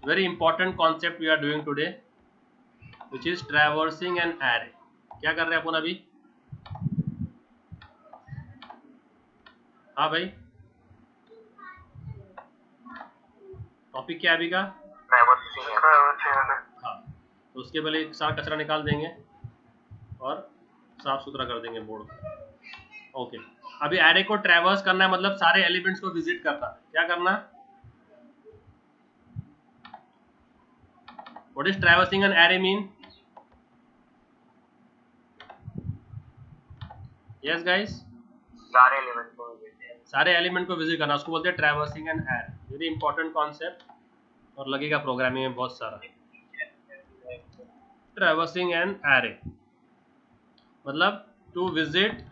very important concept we are doing today, which is traversing an array. क्या कर रहे हैं अपन अभी? हाँ भाई, टॉपिक क्या है अभी का? हाँ, तो उसके पहले सारा कचरा निकाल देंगे और साफ सुथरा कर देंगे बोर्ड। ओके, अभी एरे को ट्रैवर्स करना है, मतलब सारे एलिमेंट्स को विजिट करना। क्या करना? What is traversing an array mean? Yes guys, सारे एलिमेंट को विजिट करना, उसको बोलते हैं traversing an array. Very important concept और लगेगा प्रोग्रामिंग में बहुत सारा। ट्रैवर्सिंग एन एरे मतलब टू विजिट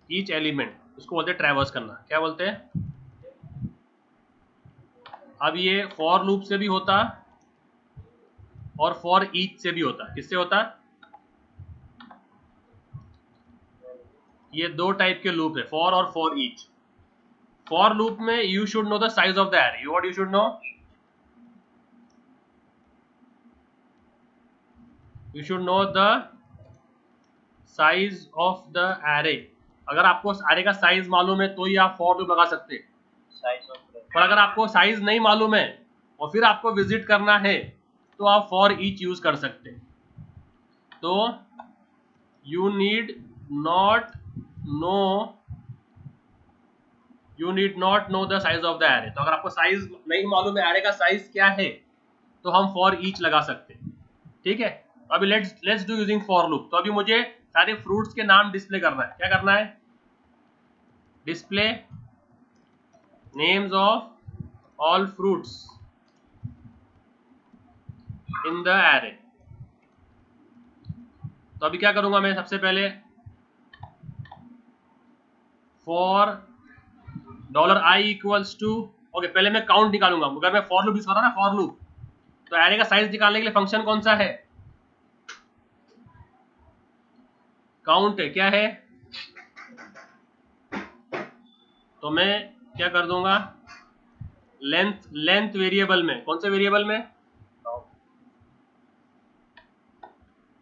ईच एलिमेंट, उसको बोलते हैं ट्रैवर्स करना। क्या बोलते हैं? अब ये फॉर लूप से भी होता और फॉर ईच से भी होता। किससे होता? ये दो टाइप के लूप है, फॉर और फॉर ईच। फॉर लूप में you should know the size of the array. What you should know? You should know the size of the array. अगर आपको एरे का साइज मालूम है तो ही आप फॉर लूप लगा सकते हैं। पर अगर आपको साइज नहीं मालूम है और फिर आपको विजिट करना है तो आप फॉर ईच यूज कर सकते हैं। तो you need not know the size of the array. तो अगर आपको साइज नहीं मालूम है एरे का साइज क्या है तो हम फॉर ईच लगा सकते हैं। ठीक है, अभी let's do using for loop. तो अभी मुझे सारे फ्रूट्स के नाम डिस्प्ले करना है। क्या करना है? Display names of all fruits in the array. तो अभी क्या करूंगा मैं? सबसे पहले for $i equals to, okay, पहले मैं काउंट निकालूंगा। अगर मैं फॉर लूप यूज कर रहा हूं ना, फॉर लूप, तो एरे का साइज निकालने के लिए फंक्शन कौन सा है? काउंट है। क्या है? तो मैं क्या कर दूंगा? लेंथ वेरिएबल में, कौन से वेरिएबल में?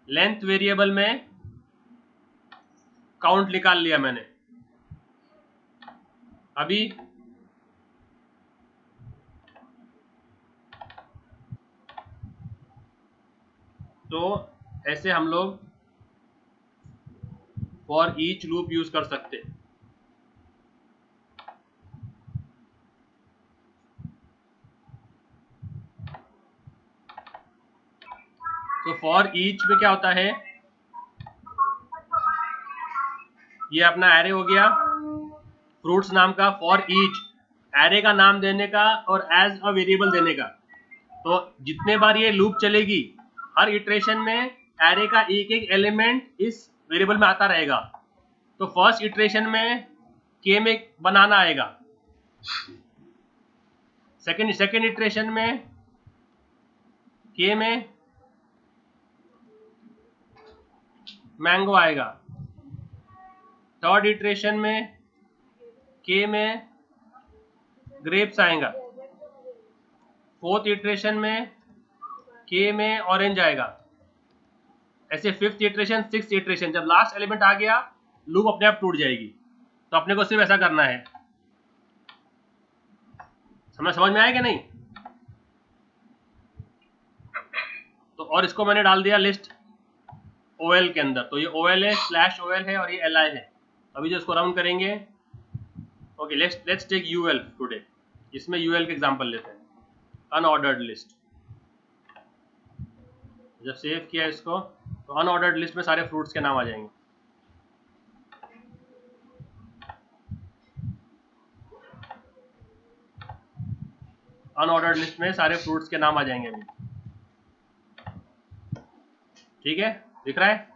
लेंथ वेरिएबल में काउंट निकाल लिया मैंने। अभी तो ऐसे हम लोग फॉर ईच लूप यूज कर सकते। तो फॉर ईच में क्या होता है? ये अपना एरे हो गया फ्रूट्स नाम का। फॉर ईच एरे का नाम देने का और एज अ वेरिएबल देने का। तो जितने बार ये लूप चलेगी, हर इटरेशन में एरे का एक एक एलिमेंट इस वेरिएबल में आता रहेगा। तो फर्स्ट इटरेशन में के में बनाना आएगा, सेकंड इटरेशन में के में मैंगो आएगा, थर्ड इटरेशन में के में ग्रेप्स आएगा, फोर्थ इटरेशन में के में ऑरेंज आएगा, ऐसे फिफ्थ इटरेशन, सिक्स्थ इटरेशन। जब लास्ट एलिमेंट आ गया लूप अपने आप टूट जाएगी। तो अपने को सिर्फ ऐसा करना है। समझ में आया कि नहीं? तो और इसको मैंने डाल दिया लिस्ट OL के अंदर। तो ये OL है, स्लैश OL है और ये LI है। अभी जो इसको राउंड करेंगे, okay, let's take UL today. इसमें UL के एग्जांपल लेते हैं। Unordered list. जब सेव किया इसको तो अनऑर्डर्ड लिस्ट में सारे फ्रूट्स के नाम आ जाएंगे। अनऑर्डर्ड लिस्ट में सारे फ्रूट्स के नाम आ जाएंगे अभी। ठीक है, दिख रहा है?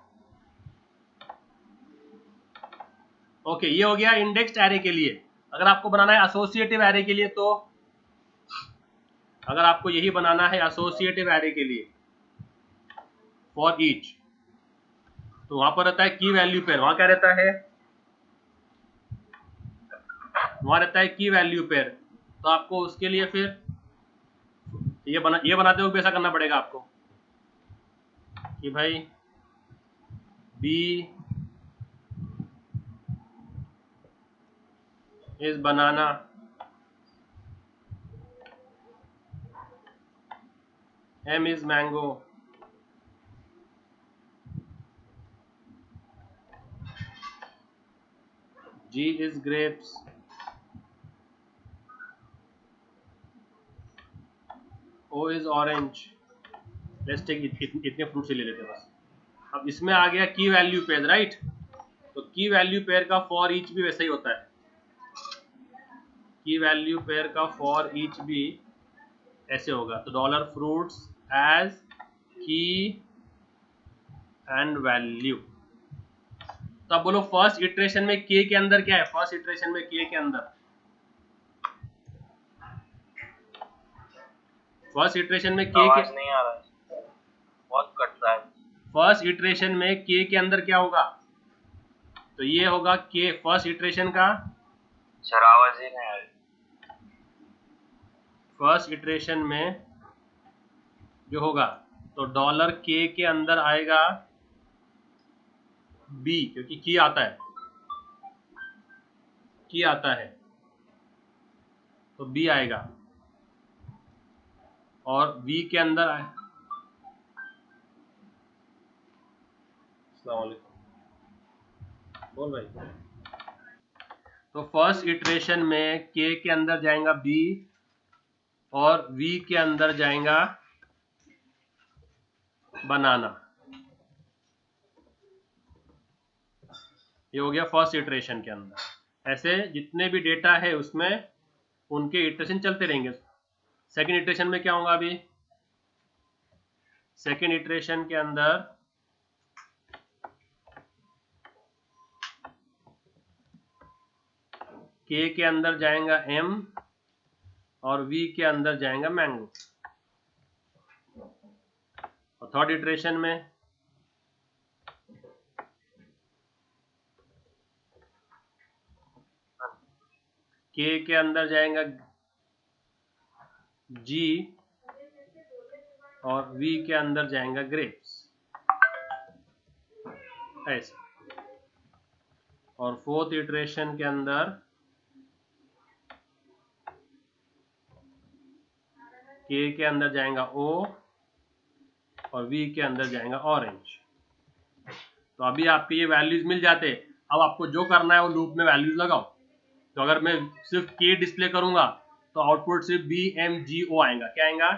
ओके, ये हो गया इंडेक्स्ड एरे के लिए। अगर आपको बनाना है एसोसिएटिव एरे के लिए, तो अगर आपको यही बनाना है एसोसिएटिव एरे के लिए फॉर ईच, तो वहां पर रहता है की वैल्यू पेयर। वहां क्या रहता है? वहां रहता है की वैल्यू पेयर। तो आपको उसके लिए फिर ये बनाते हुए भी ऐसा करना पड़ेगा आपको कि भाई B is banana, M is mango, G is grapes, O is orange. Let's take इतने फ्रूट से ले लेते हैं बस। अब इसमें आ गया की वैल्यू पेयर, राइट। तो की वैल्यू पेयर का फॉर ईच भी वैसा ही होता है। की वैल्यू पेयर का फॉर ईच भी ऐसे होगा। तो डॉलर फ्रूट्स एज की एंड वैल्यू। तो अब बोलो फर्स्ट इटरेशन में के के अंदर क्या है? फर्स्ट इटरेशन में के के अंदर, फर्स्ट इटरेशन में के आवाज नहीं आ रहा है, बहुत कट रहा है। फर्स्ट इटरेशन में के के अंदर क्या होगा? तो ये होगा के फर्स्ट इटरेशन का, सर आवाज ही नहीं आ रही। फर्स्ट इटरेशन में जो होगा तो डॉलर के अंदर आएगा बी, क्योंकि की आता है, की आता है तो बी आएगा। और वी के अंदर आए, बोल भाई। तो फर्स्ट इटरेशन में के अंदर जाएगा बी और वी के अंदर जाएगा बनाना। ये हो गया फर्स्ट इटरेशन के अंदर। ऐसे जितने भी डेटा है उसमें उनके इटरेशन चलते रहेंगे। सेकंड इटरेशन में क्या होगा? अभी सेकंड इटरेशन के अंदर के अंदर जाएगा एम और वी के अंदर जाएगा मैंगो। और थर्ड इटरेशन में के अंदर जाएगा जी और वी के अंदर जाएगा ग्रेप्स, ऐसे। और फोर्थ इटरेशन के अंदर के अंदर जाएगा ओ और वी के अंदर जाएगा ऑरेंज। तो अभी आपके ये वैल्यूज मिल जाते। अब आपको जो करना है वो लूप में वैल्यूज लगाओ। तो अगर मैं सिर्फ के डिस्प्ले करूंगा तो आउटपुट सिर्फ BMGO आएगा। क्या आएगा?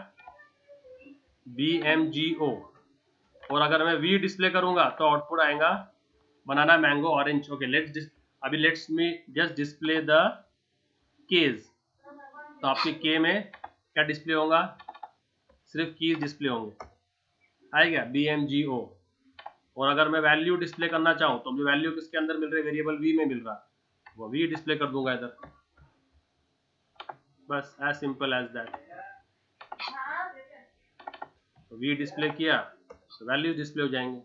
BMGO। और अगर मैं वी डिस्प्ले करूंगा तो आउटपुट आएगा banana, mango, orange. Okay, let's me just display the cage. तो आपके के में क्या डिस्प्ले होगा? सिर्फ कीज डिस्प्ले होंगे, आएगा BMGO। और अगर मैं वैल्यू डिस्प्ले करना चाहूँ तो मुझे वैल्यू किसके अंदर मिल रही है? वेरिएबल वी में मिल रहा है, वो वी डिस्प्ले कर दूंगा इधर। बस एज सिंपल एज दैट। तो वी डिस्प्ले किया तो वैल्यू डिस्प्ले हो जाएंगे।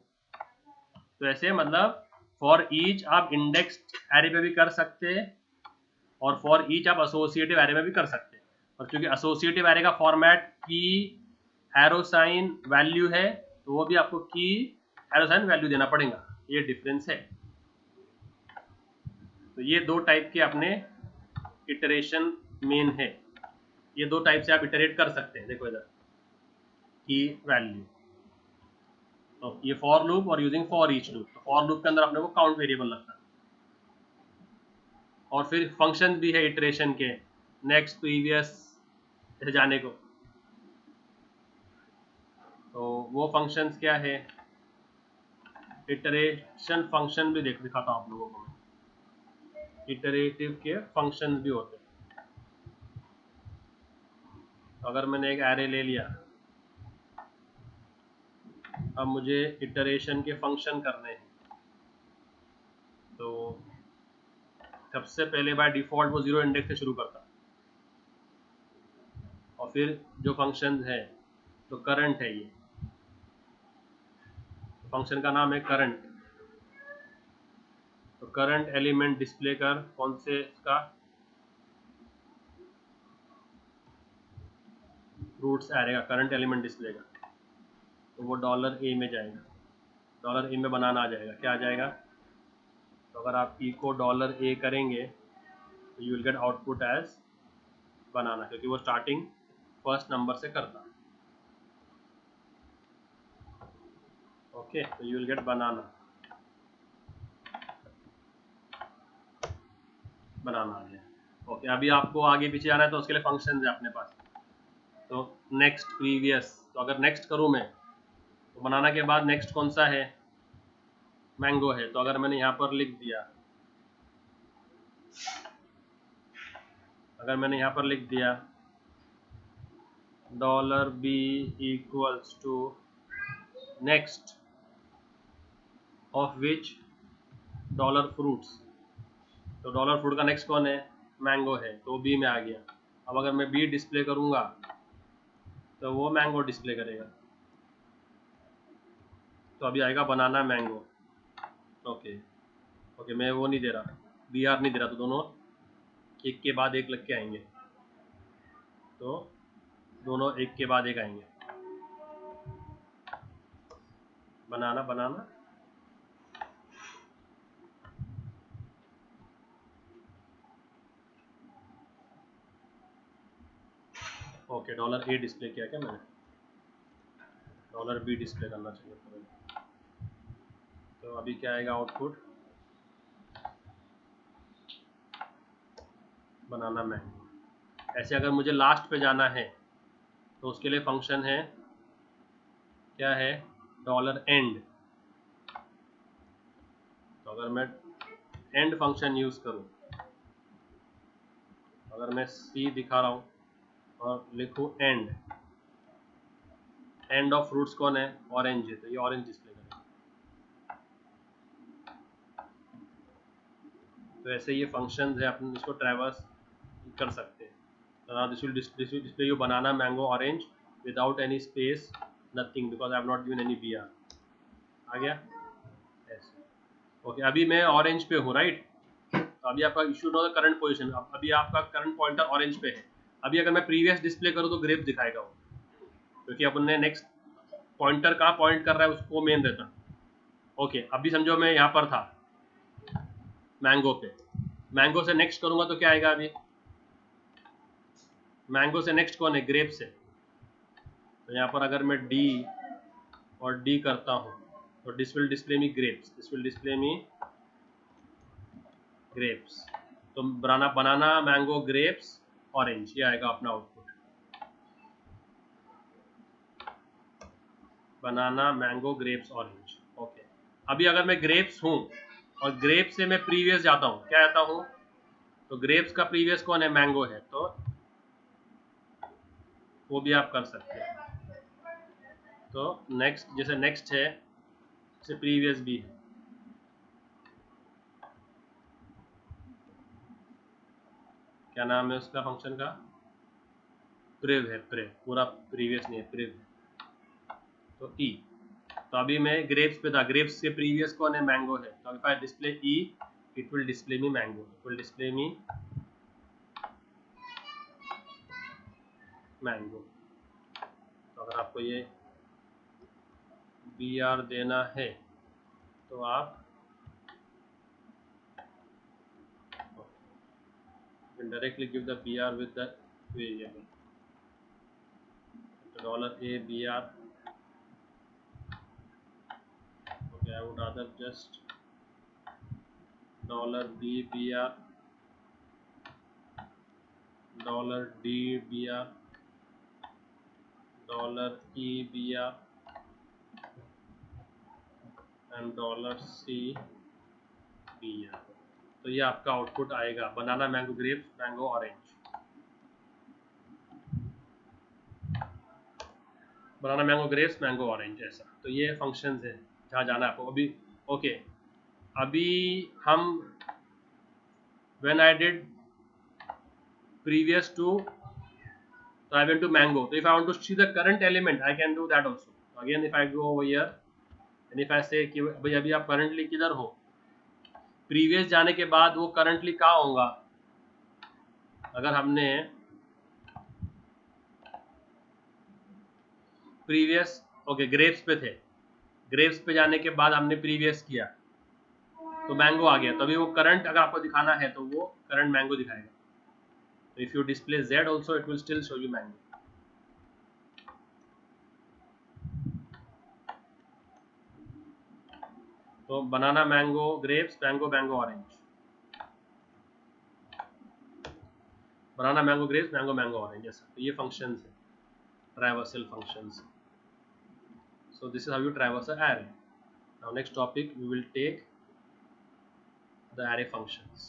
तो ऐसे मतलब फॉर ईच आप इंडेक्स एरे पे भी कर सकते हैं और फॉर ईच आप एसोसिएटिव एरे में भी कर सकते हैं। और क्योंकि एसोसिएटिव एरे का फॉर्मेट की एरो साइन वैल्यू है तो वो भी आपको की एरो साइन वैल्यू देना पड़ेगा। ये डिफरेंस है। तो ये दो टाइप के अपने इटरेशन मेन है। ये दो टाइप से आप इटरेट कर सकते हैं। देखो इधर की वैल्यू, तो ये फॉर लूप और यूजिंग फॉर ईच लूप। तो फॉर लूप के अंदर अपने को काउंट वेरिएबल लगता है। और फिर फंक्शन भी है इटरेशन के, नेक्स्ट, प्रीवियस जाने को। तो वो फंक्शंस क्या है? इटरेशन फंक्शन भी दिखाता हूँ आप लोगों को। इटरेटिव के फंक्शंस भी होते हैं। अगर मैंने एक एरे ले लिया, अब मुझे इटरेशन के फंक्शन करने हैं। तो सबसे पहले बाय डिफॉल्ट वो 0 इंडेक्स से शुरू करता, और फिर जो फंक्शन है तो करंट है। ये फंक्शन का नाम है करंट। तो करंट एलिमेंट डिस्प्ले कर, कौन से इसका? फ्रूट्स आ रहेगा, करंट एलिमेंट डिस्प्ले का, तो वो डॉलर ए में जाएगा, डॉलर ए में बनाना आ जाएगा। क्या आ जाएगा? तो अगर आप ई को डॉलर ए करेंगे तो you will get output as banana, क्योंकि वो स्टार्टिंग फर्स्ट नंबर से करता। ओके, तो you will get banana, banana आ गया। ओके, अभी आपको आगे पीछे जाना है तो उसके लिए फंक्शन है अपने पास। तो नेक्स्ट, प्रीवियस, तो अगर नेक्स्ट करूँ मैं तो बनाना के बाद नेक्स्ट कौन सा है? मैंगो है। तो अगर मैंने यहाँ पर लिख दिया, अगर मैंने यहाँ पर लिख दिया dollar b equals to next of which dollar fruits, तो डॉलर फ्रूट का नेक्स्ट कौन है? मैंगो है, तो बी में आ गया। अब अगर मैं बी डिस्प्ले करूँगा तो वो मैंगो डिस्प्ले करेगा, तो अभी आएगा बनाना मैंगो। ओके ओके, मैं वो नहीं दे रहा, बी आर नहीं दे रहा, तो दोनों एक के बाद एक लग के आएंगे, तो दोनों एक के बाद एक आएंगे। बनाना बनाना, ओके, डॉलर ए डिस्प्ले किया क्या मैंने? डॉलर बी डिस्प्ले करना चाहिए था। तो अभी क्या आएगा आउटपुट? Banana mango. ऐसे अगर मुझे लास्ट पे जाना है तो उसके लिए फंक्शन है, क्या है? Dollar and. तो अगर मैं एंड फंक्शन यूज करूं, अगर मैं सी दिखा रहा हूं और लिखूं एंड, एंड ऑफ फ्रूट्स कौन है? ऑरेंज है, तो ये ऑरेंज डिस्प्ले करेगा। तो ऐसे ये फंक्शंस है, अपन इसको ट्रैवर्स कर सकते हैं। This will display you banana mango orange without any space, nothing, because I have not given any B R. आ गया? ऐसे। ओके, अभी मैं ऑरेंज पे हूँ, राइट? तो अभी आपका issue know the current position, अभी आपका करंट पॉइंटर ऑरेंज पे है। अभी अगर मैं प्रीवियस डिस्प्ले करूँ तो ग्रेप दिखाएगा वो, क्योंकि अपन ने नेक्स्ट पॉइंटर कहाँ पॉइंट कर रहा है उसको मेन रहता। ओके, अभी समझो मैं यहाँ पर था मैंगो पे, मैंगो से नेक्स्ट करूंगा तो क्या आएगा? अभी मैंगो से नेक्स्ट कौन है? ग्रेप से। तो यहाँ पर अगर मैं डी और डी करता हूँ तो this will display me grapes, this will display me grapes. तो बनाना बनाना मैंगो ग्रेप्स ऑरेंज, ये आएगा अपना आउटपुट, बनाना मैंगो ग्रेप्स ऑरेंज। ओके, अभी अगर मैं ग्रेप्स हूँ और ग्रेप्स से मैं प्रीवियस जाता हूँ, क्या आता हूँ? तो ग्रेप्स का प्रीवियस कौन है? मैंगो है, तो वो भी आप कर सकते हैं। तो नेक्स्ट, जैसे नेक्स्ट है जैसे प्रीवियस भी है, क्या नाम है उसका फंक्शन का? प्रिव है, प्रिव, पूरा प्रीवियस नहीं है, प्रिव है। तो ई, तो अभी मैं ग्रेप्स पे था, ग्रेप्स के प्रीवियस कौन है? मैंगो है, तो if I display E it will display me mango, it will display me mango. तो अगर आपको ये बी आर देना है तो आप directly give the b r with the variable, dollar a b r. Okay, I would rather just dollar b b r, dollar d b r, dollar e b r and dollar c b r. तो ये आपका output आएगा, banana mango grapes mango orange, banana mango grapes mango orange, ऐसा। तो ये functions है जहाँ जाना है आपको अभी। ओके, अभी हम when I did previous to, so I went to mango, so if I want to see the current element I can do that also. Again if I go over here and if I say कि भाई अभी आप currently किधर हो, previous जाने के बाद वो currently कहाँ होगा? अगर हमने प्रीवियस, ओके ग्रेप्स पे थे, ग्रेप्स पे जाने के बाद हमने प्रीवियस किया तो मैंगो आ गया, तो अभी वो करंट अगर आपको दिखाना है तो वो करंट मैंगो दिखाएगा. तो if you display Z also it will still show you mango. तो बनाना mango grapes, mango mango orange, banana mango grapes, mango mango orange, ऐसा. तो ये फंक्शंस है, traversal functions. So this is how you traverse an array. Now next topic we will take the array functions.